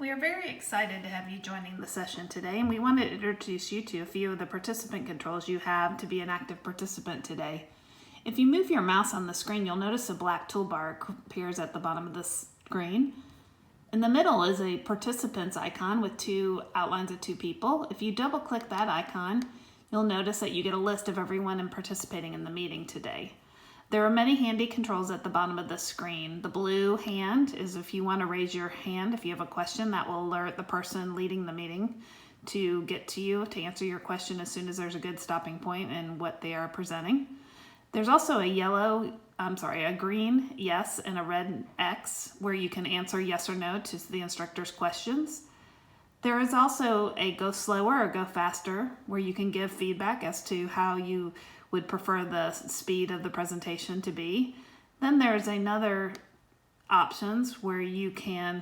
We are very excited to have you joining the session today, and we want to introduce you to a few of the participant controls you have to be an active participant today. If you move your mouse on the screen, you'll notice a black toolbar appears at the bottom of the screen. In the middle is a participants icon with two outlines of two people. If you double click that icon, you'll notice that you get a list of everyone participating in the meeting today. There are many handy controls at the bottom of the screen. The blue hand is if you want to raise your hand if you have a question. That will alert the person leading the meeting to get to you to answer your question as soon as there's a good stopping point in what they are presenting. There's also a green yes and a red X where you can answer yes or no to the instructor's questions. There is also a go slower or go faster where you can give feedback as to how you would prefer the speed of the presentation to be. Then there's another options where you can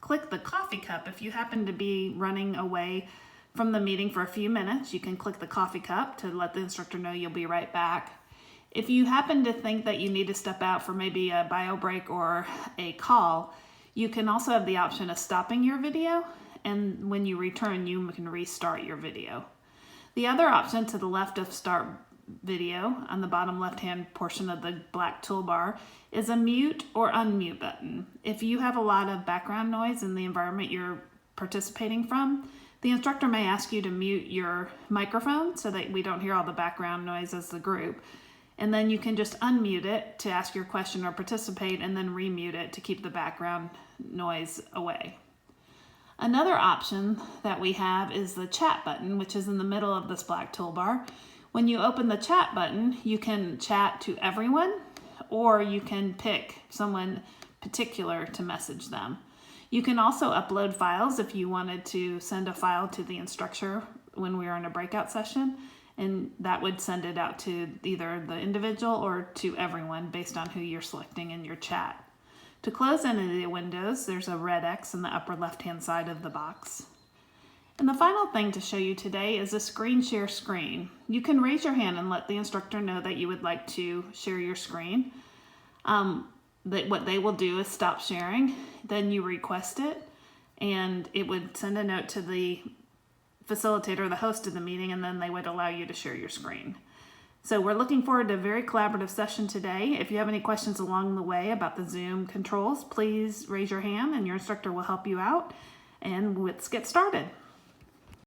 click the coffee cup. If you happen to be running away from the meeting for a few minutes, you can click the coffee cup to let the instructor know you'll be right back. If you happen to think that you need to step out for maybe a bio break or a call, you can also have the option of stopping your video, and when you return, you can restart your video. The other option to the left of Start Video on the bottom left-hand portion of the black toolbar is a mute or unmute button. If you have a lot of background noise in the environment you're participating from, the instructor may ask you to mute your microphone so that we don't hear all the background noise as the group. And then you can just unmute it to ask your question or participate, and then remute it to keep the background noise away. Another option that we have is the chat button, which is in the middle of this black toolbar. When you open the chat button, you can chat to everyone, or you can pick someone particular to message them. You can also upload files if you wanted to send a file to the instructor when we are in a breakout session, and that would send it out to either the individual or to everyone based on who you're selecting in your chat. To close any of the windows, there's a red X in the upper left-hand side of the box. And the final thing to show you today is a screen share screen. You can raise your hand and let the instructor know that you would like to share your screen. What they will do is stop sharing, then you request it, and it would send a note to the facilitator, the host of the meeting, and then they would allow you to share your screen. So we're looking forward to a very collaborative session today. If you have any questions along the way about the Zoom controls, please raise your hand and your instructor will help you out. And let's get started.